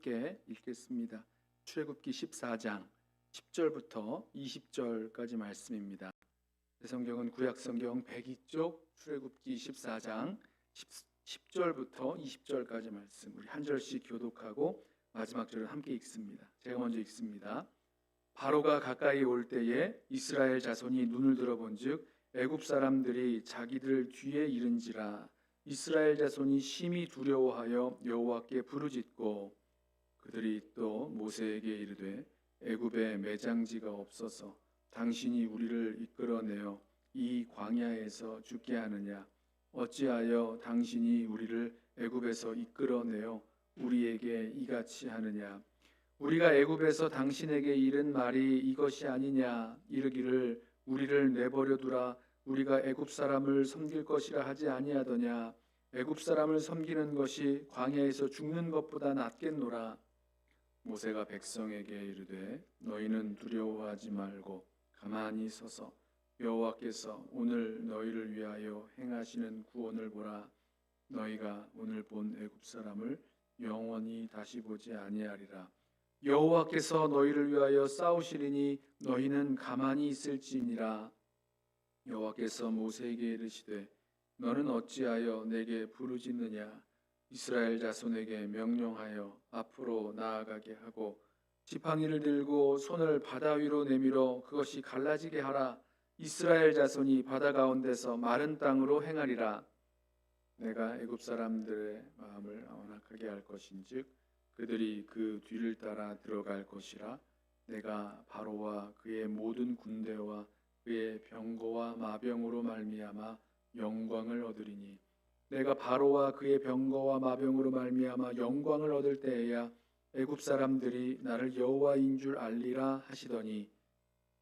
함께 읽겠습니다. 출애굽기 14장 10절부터 20절까지 말씀입니다. 성경은 구약성경 102쪽 출애굽기 14장 10절부터 20절까지 말씀, 우리 한 절씩 교독하고 마지막 절을 함께 읽습니다. 제가 먼저 읽습니다. 바로가 가까이 올 때에 이스라엘 자손이 눈을 들어본즉 애굽 사람들이 자기들 뒤에 이른지라. 이스라엘 자손이 심히 두려워하여 여호와께 부르짖고 그들이 또 모세에게 이르되 애굽에 매장지가 없어서 당신이 우리를 이끌어내어 이 광야에서 죽게 하느냐? 어찌하여 당신이 우리를 애굽에서 이끌어내어 우리에게 이같이 하느냐? 우리가 애굽에서 당신에게 이른 말이 이것이 아니냐? 이르기를 우리를 내버려 두라. 우리가 애굽 사람을 섬길 것이라 하지 아니하더냐? 애굽 사람을 섬기는 것이 광야에서 죽는 것보다 낫겠노라. 모세가 백성에게 이르되 너희는 두려워하지 말고 가만히 서서 여호와께서 오늘 너희를 위하여 행하시는 구원을 보라. 너희가 오늘 본 애굽 사람을 영원히 다시 보지 아니하리라. 여호와께서 너희를 위하여 싸우시리니 너희는 가만히 있을지니라. 여호와께서 모세에게 이르시되 너는 어찌하여 내게 부르짖느냐? 이스라엘 자손에게 명령하여 앞으로 나아가게 하고 지팡이를 들고 손을 바다 위로 내밀어 그것이 갈라지게 하라. 이스라엘 자손이 바다 가운데서 마른 땅으로 행하리라. 내가 애굽 사람들의 마음을 완악하게 할 것인즉 그들이 그 뒤를 따라 들어갈 것이라. 내가 바로와 그의 모든 군대와 그의 병거와 마병으로 말미암아 영광을 얻으리니 내가 바로와 그의 병거와 마병으로 말미암아 영광을 얻을 때에야 애굽 사람들이 나를 여호와인 줄 알리라 하시더니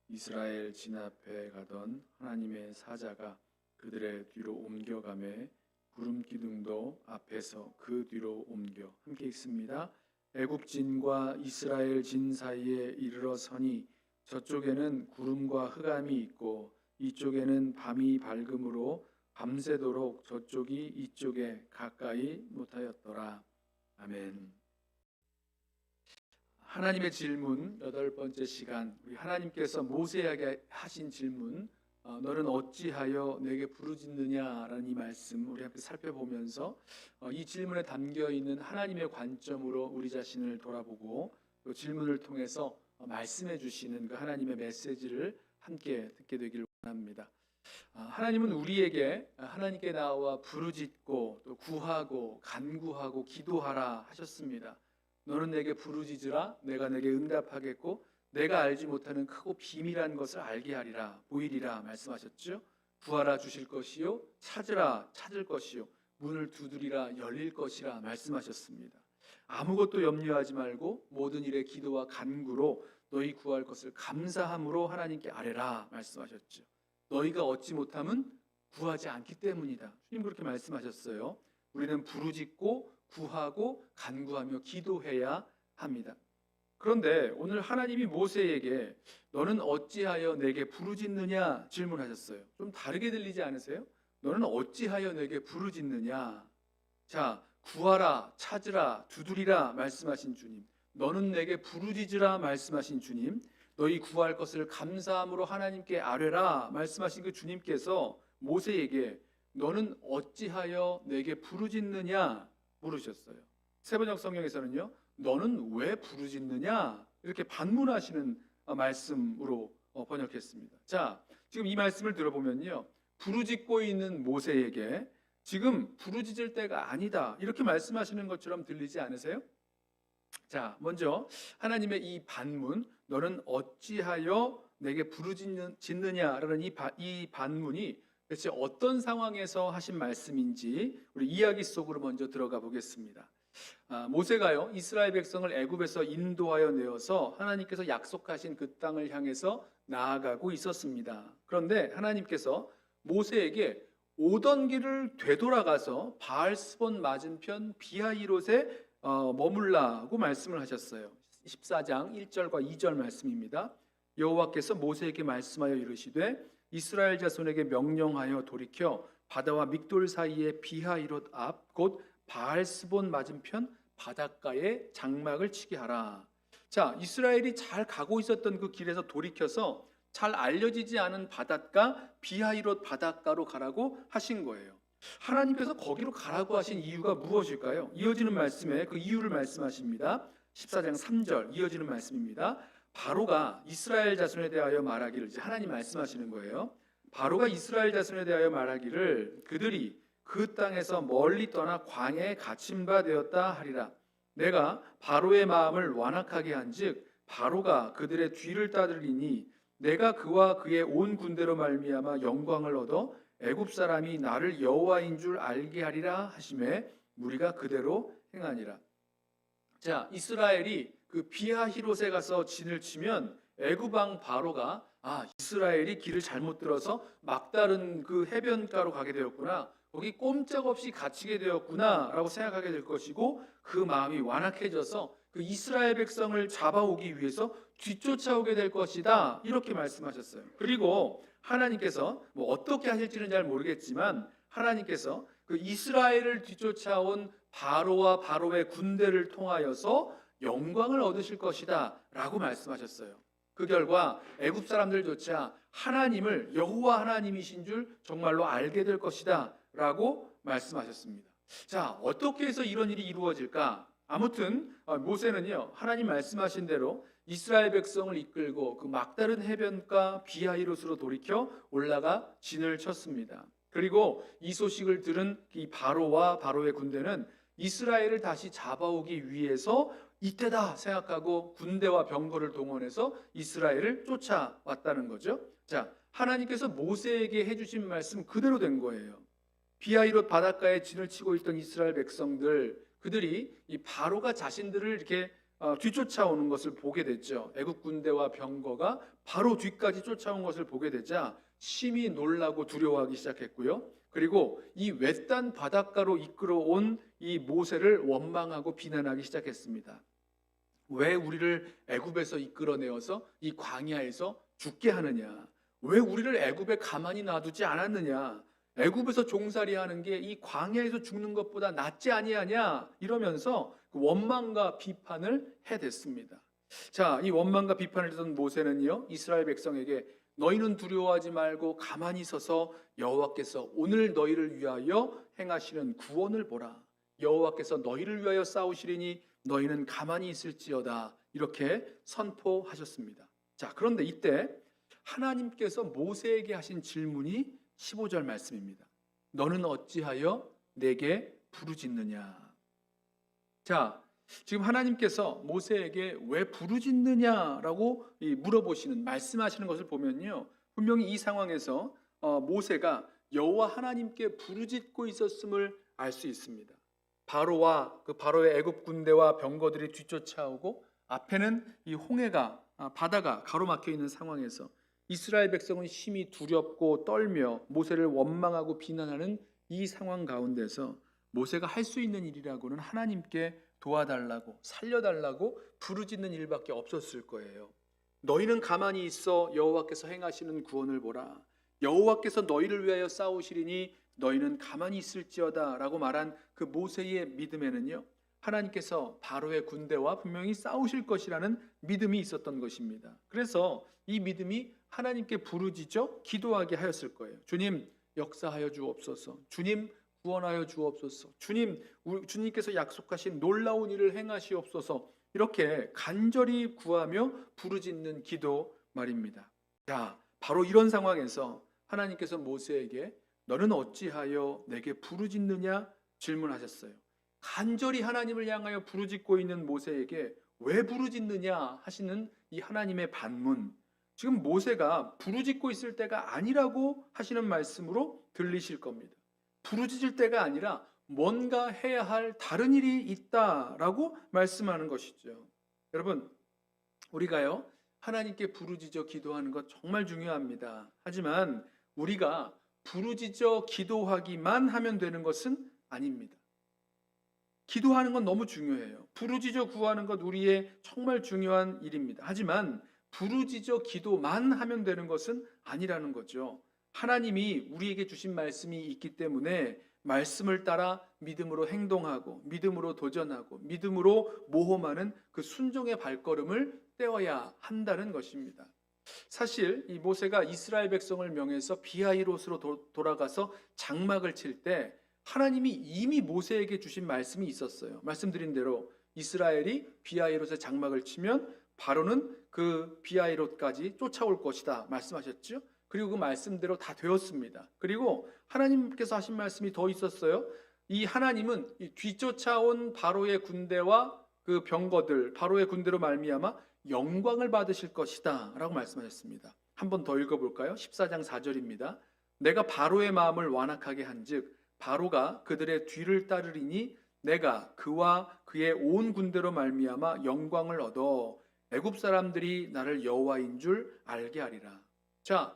이스라엘 진앞에 가던 하나님의 사자가 그들의 뒤로 옮겨가매 구름 기둥도 앞에서 그 뒤로 옮겨. 함께 읽습니다. 애굽 진과 이스라엘 진 사이에 이르러 서니 저쪽에는 구름과 흑암이 있고 이쪽에는 밤이 밝음으로 밤새도록 저쪽이 이쪽에 가까이 못하였더라. 아멘. 하나님의 질문, 8번째 시간, 우리 하나님께서 모세에게 하신 질문, 너는 어찌하여 내게 부르짖느냐라는 이 말씀 우리 함께 살펴보면서 이 질문에 담겨있는 하나님의 관점으로 우리 자신을 돌아보고 또 질문을 통해서 말씀해 주시는 그 하나님의 메시지를 함께 듣게 되기를 원합니다. 하나님은 우리에게 하나님께 나와 부르짖고 또 구하고 간구하고 기도하라 하셨습니다. 너는 내게 부르짖으라. 내가 내게 응답하겠고 내가 알지 못하는 크고 비밀한 것을 알게 하리라. 보이리라 말씀하셨죠. 구하라 주실 것이요 찾으라 찾을 것이요 문을 두드리라 열릴 것이라 말씀하셨습니다. 아무것도 염려하지 말고 모든 일에 기도와 간구로 너희 구할 것을 감사함으로 하나님께 아뢰라 말씀하셨죠. 너희가 얻지 못함은 구하지 않기 때문이다. 주님 그렇게 말씀하셨어요. 우리는 부르짖고 구하고 간구하며 기도해야 합니다. 그런데 오늘 하나님이 모세에게 너는 어찌하여 내게 부르짖느냐 질문하셨어요. 좀 다르게 들리지 않으세요? 너는 어찌하여 내게 부르짖느냐? 자, 구하라, 찾으라, 두드리라 말씀하신 주님. 너는 내게 부르짖으라 말씀하신 주님. 너희 구할 것을 감사함으로 하나님께 아뢰라 말씀하신 그 주님께서 모세에게 너는 어찌하여 내게 부르짖느냐 물으셨어요. 세번역 성경에서는요. 너는 왜 부르짖느냐 이렇게 반문하시는 말씀으로 번역했습니다. 자, 지금 이 말씀을 들어보면요. 부르짖고 있는 모세에게 지금 부르짖을 때가 아니다 이렇게 말씀하시는 것처럼 들리지 않으세요? 자, 먼저 하나님의 이 반문 너는 어찌하여 내게 부르짖느냐라는 이 반문이 대체 어떤 상황에서 하신 말씀인지 우리 이야기 속으로 먼저 들어가 보겠습니다. 모세가요 이스라엘 백성을 애굽에서 인도하여 내어서 하나님께서 약속하신 그 땅을 향해서 나아가고 있었습니다. 그런데 하나님께서 모세에게 오던 길을 되돌아가서 바알스본 맞은편 비하히롯에 머물라고 말씀을 하셨어요. 14장 1절과 2절 말씀입니다. 여호와께서 모세에게 말씀하여 이르시되 이스라엘 자손에게 명령하여 돌이켜 바다와 믹돌 사이의 비하히롯 앞 곧 바알스본 맞은편 바닷가에 장막을 치게 하라. 자, 이스라엘이 잘 가고 있었던 그 길에서 돌이켜서 잘 알려지지 않은 바닷가 비하이롯 바닷가로 가라고 하신 거예요. 하나님께서 거기로 가라고 하신 이유가 무엇일까요? 이어지는 말씀에 그 이유를 말씀하십니다. 14장 3절 이어지는 말씀입니다. 바로가 이스라엘 자손에 대하여 말하기를, 이제 하나님 말씀하시는 거예요. 바로가 이스라엘 자손에 대하여 말하기를 그들이 그 땅에서 멀리 떠나 광야에 갇힌 바 되었다 하리라. 내가 바로의 마음을 완악하게 한즉 바로가 그들의 뒤를 따르리니 내가 그와 그의 온 군대로 말미암아 영광을 얻어 애굽 사람이 나를 여호와인 줄 알게 하리라 하시매 무리가 그대로 행하니라. 자, 이스라엘이 그 비하히롯에 가서 진을 치면 애굽 왕 바로가 이스라엘이 길을 잘못 들어서 막다른 그 해변가로 가게 되었구나, 거기 꼼짝없이 갇히게 되었구나 라고 생각하게 될 것이고, 그 마음이 완악해져서 그 이스라엘 백성을 잡아오기 위해서 뒤쫓아오게 될 것이다, 이렇게 말씀하셨어요. 그리고 하나님께서 어떻게 하실지는 잘 모르겠지만 하나님께서 그 이스라엘을 뒤쫓아온 바로와 바로의 군대를 통하여서 영광을 얻으실 것이다 라고 말씀하셨어요. 그 결과 애굽 사람들조차 하나님을 여호와 하나님이신 줄 정말로 알게 될 것이다 라고 말씀하셨습니다. 자, 어떻게 해서 이런 일이 이루어질까? 아무튼 모세는요, 하나님 말씀하신 대로 이스라엘 백성을 이끌고 그 막다른 해변가 비하히롯으로 돌이켜 올라가 진을 쳤습니다. 그리고 이 소식을 들은 이 바로와 바로의 군대는 이스라엘을 다시 잡아오기 위해서 이때다 생각하고 군대와 병거를 동원해서 이스라엘을 쫓아왔다는 거죠. 자, 하나님께서 모세에게 해주신 말씀 그대로 된 거예요. 비하히롯 바닷가에 진을 치고 있던 이스라엘 백성들, 그들이 이 바로가 자신들을 이렇게 뒤쫓아오는 것을 보게 됐죠. 애굽 군대와 병거가 바로 뒤까지 쫓아온 것을 보게 되자 심히 놀라고 두려워하기 시작했고요. 그리고 이 외딴 바닷가로 이끌어온 이 모세를 원망하고 비난하기 시작했습니다. 왜 우리를 애굽에서 이끌어내어서 이 광야에서 죽게 하느냐? 왜 우리를 애굽에 가만히 놔두지 않았느냐? 애굽에서 종살이하는 게 이 광야에서 죽는 것보다 낫지 아니하냐? 이러면서 그 원망과 비판을 해댔습니다. 자, 이 원망과 비판을 듣던 모세는요, 이스라엘 백성에게 너희는 두려워하지 말고 가만히 서서 여호와께서 오늘 너희를 위하여 행하시는 구원을 보라. 여호와께서 너희를 위하여 싸우시리니 너희는 가만히 있을지어다, 이렇게 선포하셨습니다. 자, 그런데 이때 하나님께서 모세에게 하신 질문이 15절 말씀입니다. 너는 어찌하여 내게 부르짖느냐? 자, 지금 하나님께서 모세에게 왜 부르짖느냐라고 물어보시는, 말씀하시는 것을 보면요, 분명히 이 상황에서 모세가 여호와 하나님께 부르짖고 있었음을 알 수 있습니다. 바로와 그 바로의 애굽 군대와 병거들이 뒤쫓아오고 앞에는 이 홍해가 바다가 가로막혀 있는 상황에서 이스라엘 백성은 심히 두렵고 떨며 모세를 원망하고 비난하는 이 상황 가운데서 모세가 할 수 있는 일이라고는 하나님께 도와달라고, 살려달라고 부르짖는 일밖에 없었을 거예요. 너희는 가만히 있어 여호와께서 행하시는 구원을 보라. 여호와께서 너희를 위하여 싸우시리니 너희는 가만히 있을지어다 라고 말한 그 모세의 믿음에는요, 하나님께서 바로의 군대와 분명히 싸우실 것이라는 믿음이 있었던 것입니다. 그래서 이 믿음이 하나님께 부르짖어 기도하게 하였을 거예요. 주님, 역사하여 주옵소서. 주님, 구원하여 주옵소서. 주님, 주님께서 약속하신 놀라운 일을 행하시옵소서. 이렇게 간절히 구하며 부르짖는 기도 말입니다. 자, 바로 이런 상황에서 하나님께서 모세에게 너는 어찌하여 내게 부르짖느냐 질문하셨어요. 간절히 하나님을 향하여 부르짖고 있는 모세에게 왜 부르짖느냐 하시는 이 하나님의 반문, 지금 모세가 부르짖고 있을 때가 아니라고 하시는 말씀으로 들리실 겁니다. 부르짖을 때가 아니라 뭔가 해야 할 다른 일이 있다라고 말씀하는 것이죠. 여러분, 우리가요, 하나님께 부르짖어 기도하는 것 정말 중요합니다. 하지만 우리가 부르짖어 기도하기만 하면 되는 것은 아닙니다. 기도하는 건 너무 중요해요. 부르짖어 구하는 것 우리의 정말 중요한 일입니다. 하지만 부르짖어 기도만 하면 되는 것은 아니라는 거죠. 하나님이 우리에게 주신 말씀이 있기 때문에 말씀을 따라 믿음으로 행동하고 믿음으로 도전하고 믿음으로 모험하는 그 순종의 발걸음을 떼어야 한다는 것입니다. 사실 이 모세가 이스라엘 백성을 명해서 비하이롯으로 돌아가서 장막을 칠 때 하나님이 이미 모세에게 주신 말씀이 있었어요. 말씀드린 대로 이스라엘이 비하이롯에 장막을 치면 바로는 그 비하이롯까지 쫓아올 것이다 말씀하셨죠. 그리고 그 말씀대로 다 되었습니다. 그리고 하나님께서 하신 말씀이 더 있었어요. 이 하나님은 이 뒤쫓아온 바로의 군대와 그 병거들, 바로의 군대로 말미암아 영광을 받으실 것이다 라고 말씀하셨습니다. 한 번 더 읽어볼까요? 14장 4절입니다. 내가 바로의 마음을 완악하게 한즉 바로가 그들의 뒤를 따르리니 내가 그와 그의 온 군대로 말미암아 영광을 얻어 애굽 사람들이 나를 여호와인 줄 알게 하리라. 자,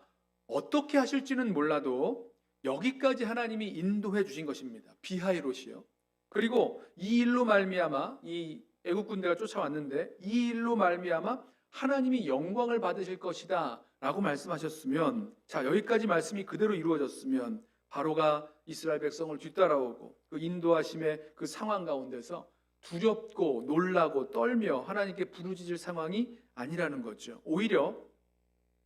어떻게 하실지는 몰라도 여기까지 하나님이 인도해 주신 것입니다. 비하이롯이요. 그리고 이 일로 말미암아 이 애굽 군대가 쫓아왔는데 이 일로 말미암아 하나님이 영광을 받으실 것이다 라고 말씀하셨으면, 자, 여기까지 말씀이 그대로 이루어졌으면 바로가 이스라엘 백성을 뒤따라오고 그 인도하심의 그 상황 가운데서 두렵고 놀라고 떨며 하나님께 부르짖을 상황이 아니라는 거죠. 오히려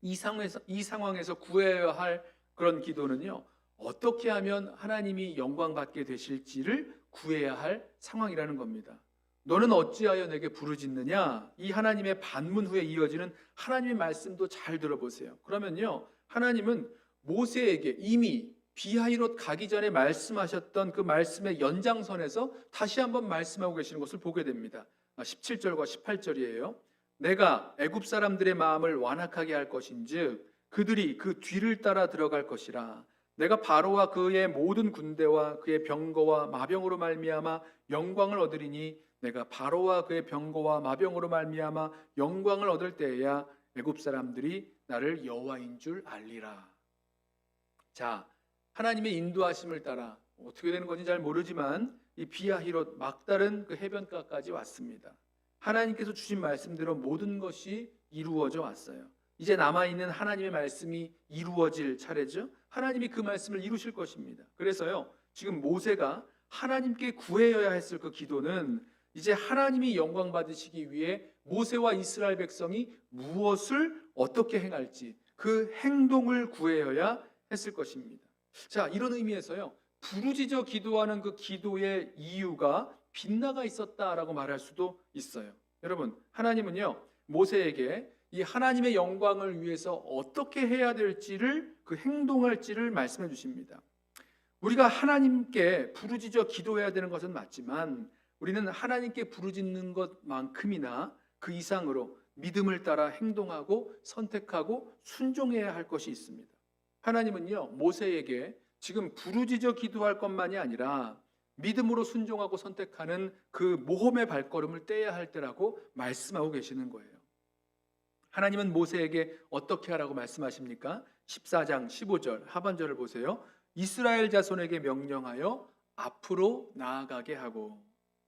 이 상황에서 구해야 할 그런 기도는요, 어떻게 하면 하나님이 영광 받게 되실지를 구해야 할 상황이라는 겁니다. 너는 어찌하여 내게 부르짖느냐? 이 하나님의 반문 후에 이어지는 하나님의 말씀도 잘 들어보세요. 그러면요, 하나님은 모세에게 이미 비하이롯 가기 전에 말씀하셨던 그 말씀의 연장선에서 다시 한번 말씀하고 계시는 것을 보게 됩니다. 17절과 18절이에요. 내가 애굽 사람들의 마음을 완악하게 할 것인즉 그들이 그 뒤를 따라 들어갈 것이라. 내가 바로와 그의 모든 군대와 그의 병거와 마병으로 말미암아 영광을 얻으리니 내가 바로와 그의 병거와 마병으로 말미암아 영광을 얻을 때에야 애굽 사람들이 나를 여호와인 줄 알리라. 자, 하나님의 인도하심을 따라 어떻게 되는 건지 잘 모르지만 이 비하히롯 막다른 그 해변가까지 왔습니다. 하나님께서 주신 말씀대로 모든 것이 이루어져 왔어요. 이제 남아있는 하나님의 말씀이 이루어질 차례죠. 하나님이 그 말씀을 이루실 것입니다. 그래서요, 지금 모세가 하나님께 구해야 했을 그 기도는 이제 하나님이 영광 받으시기 위해 모세와 이스라엘 백성이 무엇을 어떻게 행할지 그 행동을 구해야 했을 것입니다. 자, 이런 의미에서요, 부르짖어 기도하는 그 기도의 이유가 빗나가 있었다라고 말할 수도 있어요. 여러분, 하나님은요, 모세에게 이 하나님의 영광을 위해서 어떻게 해야 될지를, 그 행동할지를 말씀해 주십니다. 우리가 하나님께 부르짖어 기도해야 되는 것은 맞지만 우리는 하나님께 부르짖는 것만큼이나 그 이상으로 믿음을 따라 행동하고 선택하고 순종해야 할 것이 있습니다. 하나님은요, 모세에게 지금 부르짖어 기도할 것만이 아니라 믿음으로 순종하고 선택하는 그 모험의 발걸음을 떼야 할 때라고 말씀하고 계시는 거예요. 하나님은 모세에게 어떻게 하라고 말씀하십니까? 14장 15절 하반절을 보세요. 이스라엘 자손에게 명령하여 앞으로 나아가게 하고.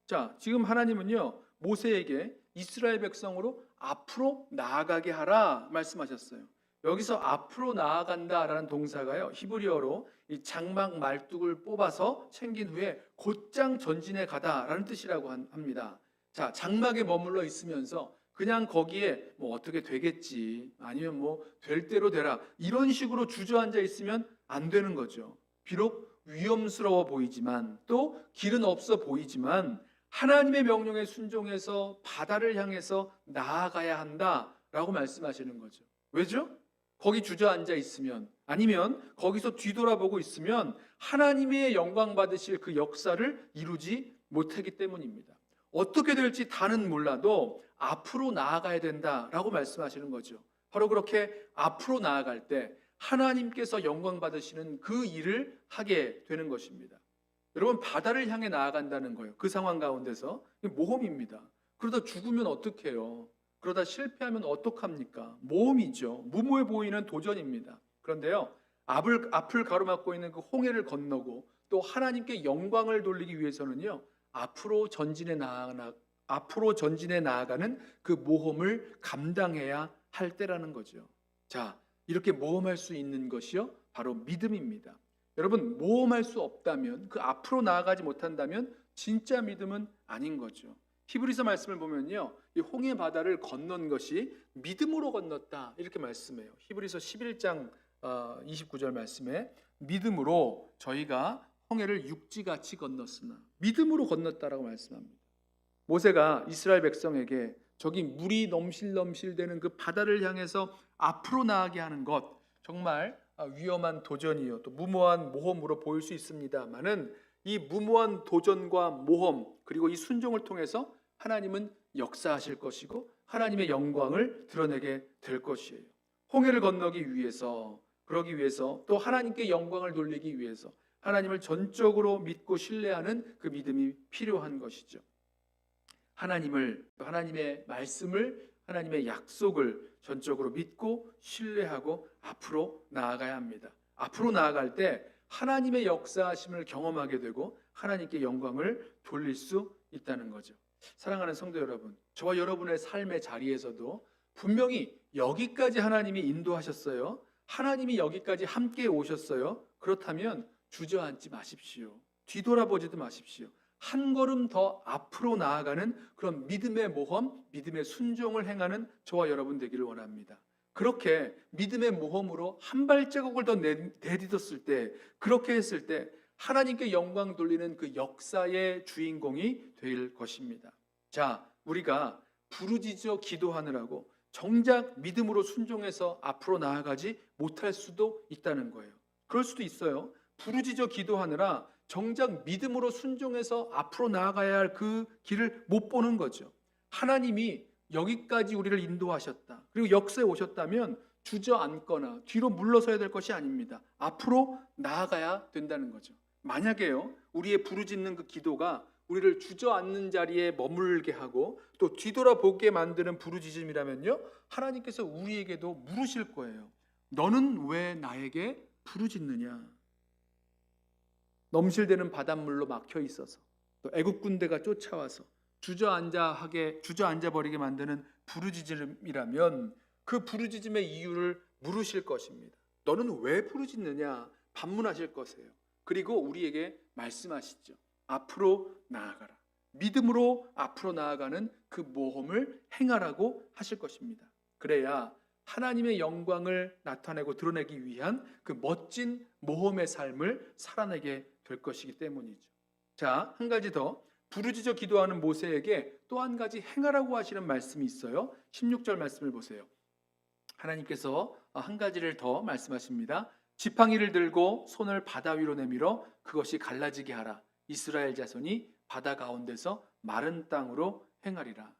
자, 지금 하나님은요, 모세에게 이스라엘 백성으로 앞으로 나아가게 하라 말씀하셨어요. 여기서 앞으로 나아간다라는 동사가요, 히브리어로 이 장막 말뚝을 뽑아서 챙긴 후에 곧장 전진해 가다라는 뜻이라고 합니다. 자, 장막에 머물러 있으면서 그냥 거기에 뭐 어떻게 되겠지, 아니면 뭐 될 대로 되라, 이런 식으로 주저앉아 있으면 안 되는 거죠. 비록 위험스러워 보이지만 또 길은 없어 보이지만 하나님의 명령에 순종해서 바다를 향해서 나아가야 한다라고 말씀하시는 거죠. 왜죠? 거기 주저앉아 있으면, 아니면 거기서 뒤돌아보고 있으면 하나님의 영광 받으실 그 역사를 이루지 못하기 때문입니다. 어떻게 될지 다는 몰라도 앞으로 나아가야 된다라고 말씀하시는 거죠. 바로 그렇게 앞으로 나아갈 때 하나님께서 영광 받으시는 그 일을 하게 되는 것입니다. 여러분, 바다를 향해 나아간다는 거예요. 그 상황 가운데서 모험입니다. 그러다 죽으면 어떡해요? 그러다 실패하면 어떡합니까? 모험이죠. 무모해 보이는 도전입니다. 그런데요, 앞을 가로막고 있는 그 홍해를 건너고 또 하나님께 영광을 돌리기 위해서는요, 앞으로 전진해 나아가는 그 모험을 감당해야 할 때라는 거죠. 자, 이렇게 모험할 수 있는 것이요, 바로 믿음입니다. 여러분, 모험할 수 없다면, 그 앞으로 나아가지 못한다면 진짜 믿음은 아닌 거죠. 히브리서 말씀을 보면요, 이 홍해 바다를 건넌 것이 믿음으로 건넜다 이렇게 말씀해요. 히브리서 11장 29절 말씀에 믿음으로 저희가 홍해를 육지같이 건넜으나, 믿음으로 건넜다라고 말씀합니다. 모세가 이스라엘 백성에게 저기 물이 넘실넘실대는 그 바다를 향해서 앞으로 나아가게 하는 것, 정말 위험한 도전이요, 또 무모한 모험으로 보일 수 있습니다만은 이 무모한 도전과 모험, 그리고 이 순종을 통해서 하나님은 역사하실 것이고 하나님의 영광을 드러내게 될 것이에요. 홍해를 건너기 위해서, 그러기 위해서, 또 하나님께 영광을 돌리기 위해서 하나님을 전적으로 믿고 신뢰하는 그 믿음이 필요한 것이죠. 하나님의 말씀을, 하나님의 약속을 전적으로 믿고 신뢰하고 앞으로 나아가야 합니다. 앞으로 나아갈 때 하나님의 역사하심을 경험하게 되고 하나님께 영광을 돌릴 수 있다는 거죠. 사랑하는 성도 여러분, 저와 여러분의 삶의 자리에서도 분명히 여기까지 하나님이 인도하셨어요. 하나님이 여기까지 함께 오셨어요. 그렇다면 주저앉지 마십시오. 뒤돌아보지도 마십시오. 한 걸음 더 앞으로 나아가는 그런 믿음의 모험, 믿음의 순종을 행하는 저와 여러분 되기를 원합니다. 그렇게 믿음의 모험으로 한 발자국을 더 내딛었을 때, 그렇게 했을 때 하나님께 영광 돌리는 그 역사의 주인공이 될 것입니다. 자, 우리가 부르짖어 기도하느라고 정작 믿음으로 순종해서 앞으로 나아가지 못할 수도 있다는 거예요. 그럴 수도 있어요. 부르짖어 기도하느라 정작 믿음으로 순종해서 앞으로 나아가야 할 그 길을 못 보는 거죠. 하나님이 여기까지 우리를 인도하셨다, 그리고 역사에 오셨다면 주저앉거나 뒤로 물러서야 될 것이 아닙니다. 앞으로 나아가야 된다는 거죠. 만약에요, 우리의 부르짖는 그 기도가 우리를 주저앉는 자리에 머물게 하고 또 뒤돌아보게 만드는 부르짖음이라면요, 하나님께서 우리에게도 물으실 거예요. 너는 왜 나에게 부르짖느냐? 넘실대는 바닷물로 막혀 있어서, 또 애국 군대가 쫓아와서 주저앉아 버리게 만드는 부르짖음이라면 그 부르짖음의 이유를 물으실 것입니다. 너는 왜 부르짖느냐? 반문하실 것이에요. 그리고 우리에게 말씀하시죠. 앞으로 나아가라. 믿음으로 앞으로 나아가는 그 모험을 행하라고 하실 것입니다. 그래야 하나님의 영광을 나타내고 드러내기 위한 그 멋진 모험의 삶을 살아내게 될 것이기 때문이죠. 자, 한 가지 더, 부르짖어 기도하는 모세에게 또 한 가지 행하라고 하시는 말씀이 있어요. 16절 말씀을 보세요. 하나님께서 한 가지를 더 말씀하십니다. 지팡이를 들고 손을 바다 위로 내밀어 그것이 갈라지게 하라. 이스라엘 자손이 바다 가운데서 마른 땅으로 행하리라.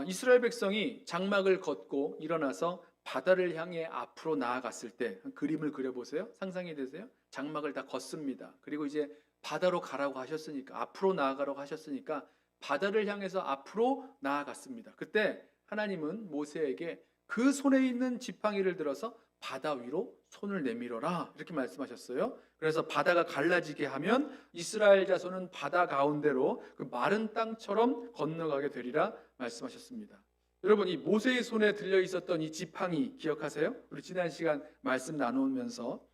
이스라엘 백성이 장막을 걷고 일어나서 바다를 향해 앞으로 나아갔을 때, 그림을 그려보세요. 상상이 되세요? 장막을 다 걷습니다. 그리고 이제 바다로 가라고 하셨으니까, 앞으로 나아가라고 하셨으니까 바다를 향해서 앞으로 나아갔습니다. 그때 하나님은 모세에게 그 손에 있는 지팡이를 들어서 바다 위로 손을 내밀어라 이렇게 말씀하셨어요. 그래서 바다가 갈라지게 하면 이스라엘 자손은 바다 가운데로 그 마른 땅처럼 건너가게 되리라 말씀하셨습니다. 여러분, 이 모세의 손에 들려 있었던 이 지팡이 기억하세요? 우리 지난 시간 말씀 나누면서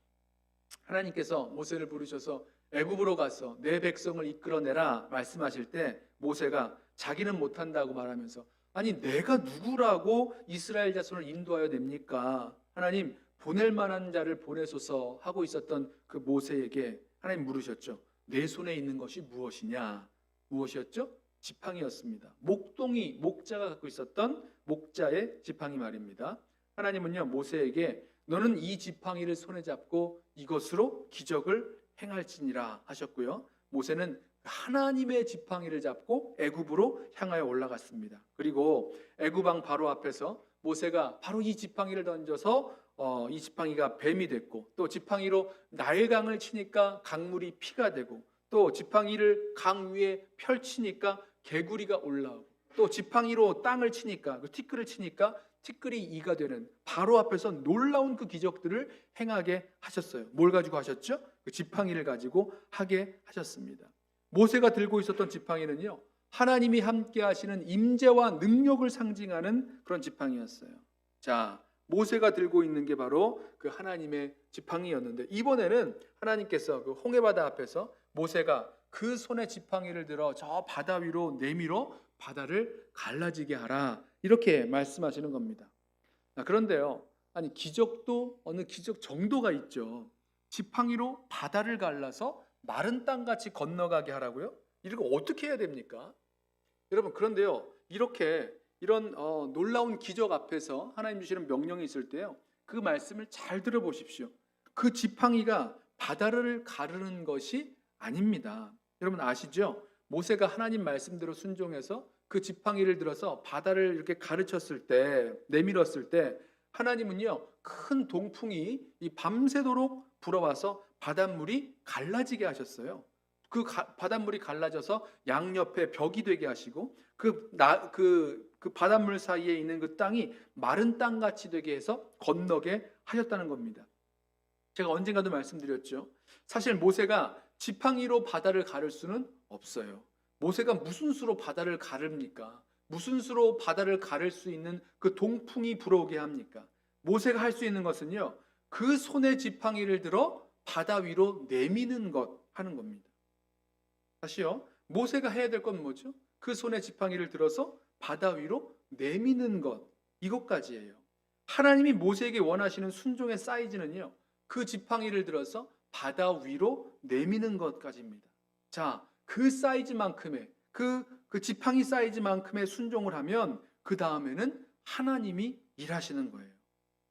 하나님께서 모세를 부르셔서 애굽으로 가서 내 백성을 이끌어내라 말씀하실 때 모세가 자기는 못한다고 말하면서, 아니 내가 누구라고 이스라엘 자손을 인도하여 됩니까? 하나님, 보낼 만한 자를 보내소서 하고 있었던 그 모세에게 하나님 물으셨죠. 내 손에 있는 것이 무엇이냐? 무엇이었죠? 지팡이였습니다. 목자가 갖고 있었던 목자의 지팡이 말입니다. 하나님은요, 모세에게 너는 이 지팡이를 손에 잡고 이것으로 기적을 행할지니라 하셨고요. 모세는 하나님의 지팡이를 잡고 애굽으로 향하여 올라갔습니다. 그리고 애굽 왕 바로 앞에서 모세가 바로 이 지팡이를 던져서 이 지팡이가 뱀이 됐고, 또 지팡이로 나일강을 치니까 강물이 피가 되고, 또 지팡이를 강 위에 펼치니까 개구리가 올라오고, 또 지팡이로 땅을 치니까, 그 티끌을 치니까 티끌이 이가 되는, 바로 앞에서 놀라운 그 기적들을 행하게 하셨어요. 뭘 가지고 하셨죠? 그 지팡이를 가지고 하게 하셨습니다. 모세가 들고 있었던 지팡이는요, 하나님이 함께 하시는 임재와 능력을 상징하는 그런 지팡이였어요. 자, 모세가 들고 있는 게 바로 그 하나님의 지팡이였는데, 이번에는 하나님께서 그 홍해바다 앞에서 모세가 그 손에 지팡이를 들어 저 바다 위로 내밀어 바다를 갈라지게 하라, 이렇게 말씀하시는 겁니다. 그런데요, 아니 기적도 어느 기적 정도가 있죠. 지팡이로 바다를 갈라서 마른 땅같이 건너가게 하라고요? 이거 어떻게 해야 됩니까? 여러분, 그런데요, 이런 놀라운 기적 앞에서 하나님 주시는 명령이 있을 때요, 그 말씀을 잘 들어보십시오. 그 지팡이가 바다를 가르는 것이 아닙니다. 여러분 아시죠? 모세가 하나님 말씀대로 순종해서 그 지팡이를 들어서 바다를 이렇게 가르쳤을 때, 내밀었을 때, 하나님은요 큰 동풍이 이 밤새도록 불어와서 바닷물이 갈라지게 하셨어요. 그 바닷물이 갈라져서 양옆에 벽이 되게 하시고 그 바닷물 사이에 있는 그 땅이 마른 땅같이 되게 해서 건너게 하셨다는 겁니다. 제가 언젠가도 말씀드렸죠. 사실 모세가 지팡이로 바다를 가를 수는 없어요. 모세가 무슨 수로 바다를 가릅니까? 무슨 수로 바다를 가를 수 있는 그 동풍이 불어오게 합니까? 모세가 할 수 있는 것은요, 그 손에 지팡이를 들어 바다 위로 내미는 것 하는 겁니다. 다시요, 모세가 해야 될 건 뭐죠? 그 손에 지팡이를 들어서 바다 위로 내미는 것, 이것까지예요. 하나님이 모세에게 원하시는 순종의 사이즈는요, 그 지팡이를 들어서 바다 위로 내미는 것까지입니다. 자, 그 사이즈만큼의 그 지팡이 사이즈만큼의 순종을 하면 그 다음에는 하나님이 일하시는 거예요.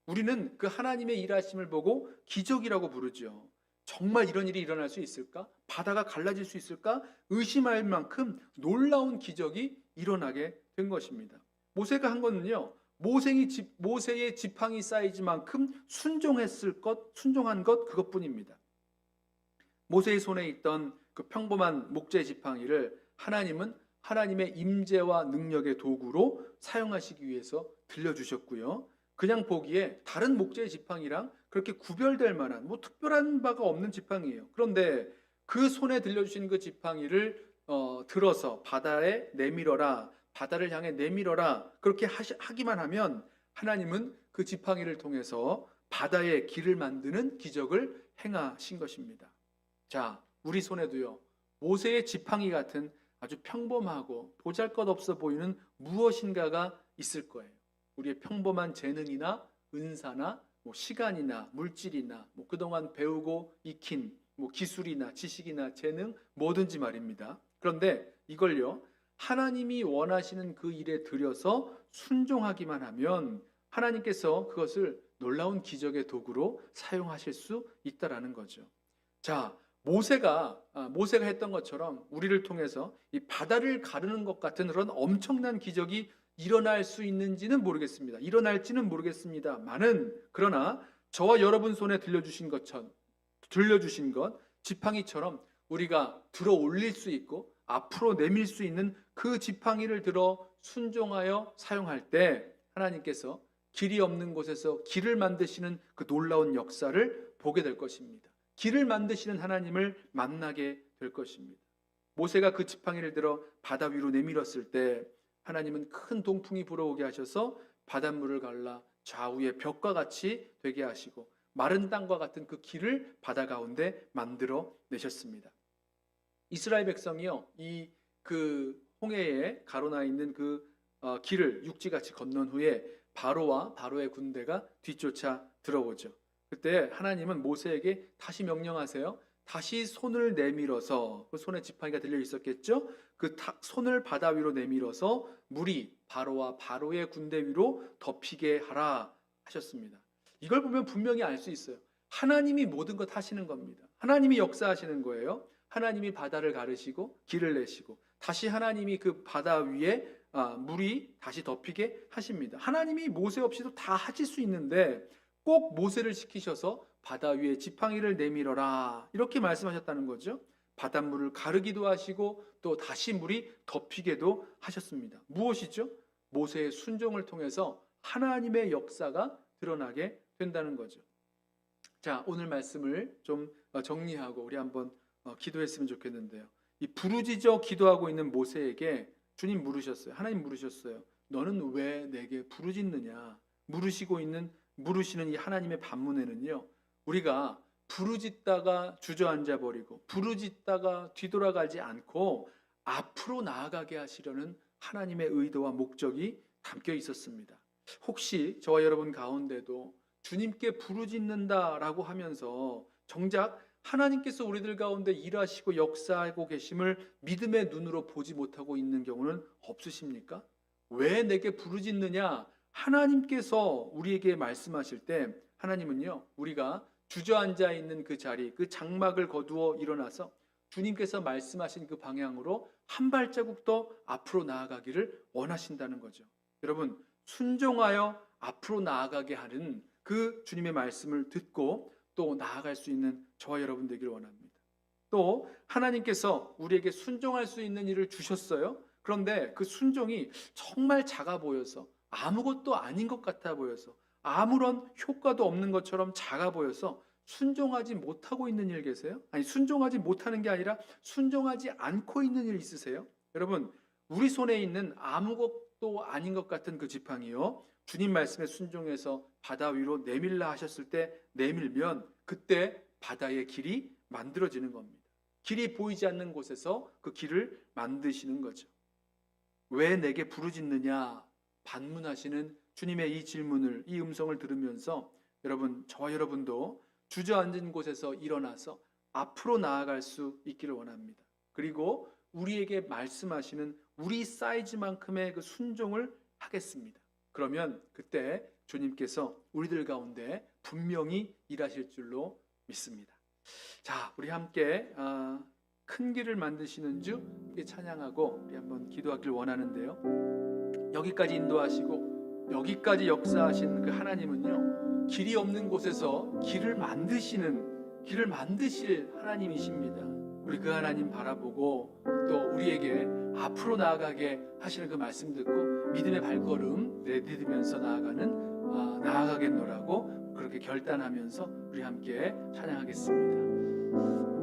우리는 그 하나님의 일하심을 보고 기적이라고 부르죠. 정말 이런 일이 일어날 수 있을까? 바다가 갈라질 수 있을까? 의심할 만큼 놀라운 기적이 일어나게 된 것입니다. 모세가 한 거는요, 모세의 지팡이 사이즈만큼 순종한 것 그것뿐입니다. 모세의 손에 있던 그 평범한 목재 지팡이를 하나님은 하나님의 임재와 능력의 도구로 사용하시기 위해서 들려주셨고요. 그냥 보기에 다른 목재의 지팡이랑 그렇게 구별될 만한 특별한 바가 없는 지팡이에요. 그런데 그 손에 들려주신 그 지팡이를 들어서 바다에 내밀어라, 바다를 향해 내밀어라, 그렇게 하기만 하면 하나님은 그 지팡이를 통해서 바다에 길을 만드는 기적을 행하신 것입니다. 자, 우리 손에도요, 모세의 지팡이 같은 아주 평범하고 보잘것없어 보이는 무엇인가가 있을 거예요. 우리의 평범한 재능이나 은사나 시간이나 물질이나 그동안 배우고 익힌 기술이나 지식이나 재능, 뭐든지 말입니다. 그런데 이걸요, 하나님이 원하시는 그 일에 들여서 순종하기만 하면 하나님께서 그것을 놀라운 기적의 도구로 사용하실 수 있다라는 거죠. 자, 모세가 했던 것처럼 우리를 통해서 이 바다를 가르는 것 같은 그런 엄청난 기적이 일어날 수 있는지는 모르겠습니다. 일어날지는 모르겠습니다만은, 그러나 저와 여러분 손에 들려주신 것 지팡이처럼 우리가 들어 올릴 수 있고 앞으로 내밀 수 있는 그 지팡이를 들어 순종하여 사용할 때 하나님께서 길이 없는 곳에서 길을 만드시는 그 놀라운 역사를 보게 될 것입니다. 길을 만드시는 하나님을 만나게 될 것입니다. 모세가 그 지팡이를 들어 바다 위로 내밀었을 때 하나님은 큰 동풍이 불어오게 하셔서 바닷물을 갈라 좌우의 벽과 같이 되게 하시고 마른 땅과 같은 그 길을 바다 가운데 만들어 내셨습니다. 이스라엘 백성이요, 이 그 홍해에 가로나 있는 그 길을 육지같이 건넌 후에 바로와 바로의 군대가 뒤쫓아 들어오죠. 그때 하나님은 모세에게 다시 명령하세요. 다시 손을 내밀어서, 그 손에 지팡이가 들려 있었겠죠? 그 손을 바다 위로 내밀어서 물이 바로와 바로의 군대 위로 덮이게 하라 하셨습니다. 이걸 보면 분명히 알 수 있어요. 하나님이 모든 것 하시는 겁니다. 하나님이 역사하시는 거예요. 하나님이 바다를 가르시고 길을 내시고 다시 하나님이 그 바다 위에 물이 다시 덮이게 하십니다. 하나님이 모세 없이도 다 하실 수 있는데 꼭 모세를 시키셔서 바다 위에 지팡이를 내밀어라, 이렇게 말씀하셨다는 거죠. 바닷물을 가르기도 하시고 또 다시 물이 덮이게도 하셨습니다. 무엇이죠? 모세의 순종을 통해서 하나님의 역사가 드러나게 된다는 거죠. 자, 오늘 말씀을 좀 정리하고 우리 한번 기도했으면 좋겠는데요. 이 부르짖어 기도하고 있는 모세에게 주님 물으셨어요. 하나님 물으셨어요. 너는 왜 내게 부르짖느냐? 물으시고 있는 물으시는 이 하나님의 반문에는요, 우리가 부르짖다가 주저앉아 버리고 부르짖다가 뒤돌아가지 않고 앞으로 나아가게 하시려는 하나님의 의도와 목적이 담겨 있었습니다. 혹시 저와 여러분 가운데도 주님께 부르짖는다라고 하면서 정작 하나님께서 우리들 가운데 일하시고 역사하고 계심을 믿음의 눈으로 보지 못하고 있는 경우는 없으십니까? 왜 내게 부르짖느냐? 하나님께서 우리에게 말씀하실 때 하나님은요, 우리가 주저앉아 있는 그 자리, 그 장막을 거두어 일어나서 주님께서 말씀하신 그 방향으로 한 발자국 더 앞으로 나아가기를 원하신다는 거죠. 여러분, 순종하여 앞으로 나아가게 하는 그 주님의 말씀을 듣고 또 나아갈 수 있는 저와 여러분 되기를 원합니다. 또 하나님께서 우리에게 순종할 수 있는 일을 주셨어요. 그런데 그 순종이 정말 작아 보여서, 아무것도 아닌 것 같아 보여서, 아무런 효과도 없는 것처럼 작아 보여서 순종하지 못하고 있는 일 계세요? 아니, 순종하지 못하는 게 아니라 순종하지 않고 있는 일 있으세요? 여러분, 우리 손에 있는 아무것도 아닌 것 같은 그 지팡이요, 주님 말씀에 순종해서 바다 위로 내밀라 하셨을 때 내밀면 그때 바다의 길이 만들어지는 겁니다. 길이 보이지 않는 곳에서 그 길을 만드시는 거죠. 왜 내게 부르짖느냐 반문하시는 주님의 이 질문을, 이 음성을 들으면서 여러분, 저와 여러분도 주저앉은 곳에서 일어나서 앞으로 나아갈 수 있기를 원합니다. 그리고 우리에게 말씀하시는 우리 사이즈만큼의 그 순종을 하겠습니다. 그러면 그때 주님께서 우리들 가운데 분명히 일하실 줄로 믿습니다. 자, 우리 함께 큰 길을 만드시는 주 함께 찬양하고 우리 한번 기도하기를 원하는데요, 여기까지 인도하시고 여기까지 역사하신 그 하나님은요, 길이 없는 곳에서 길을 만드실 하나님이십니다. 우리 그 하나님 바라보고 또 우리에게 앞으로 나아가게 하시는 그 말씀 듣고 믿음의 발걸음 내디디면서 나아가겠노라고 그렇게 결단하면서 우리 함께 찬양하겠습니다.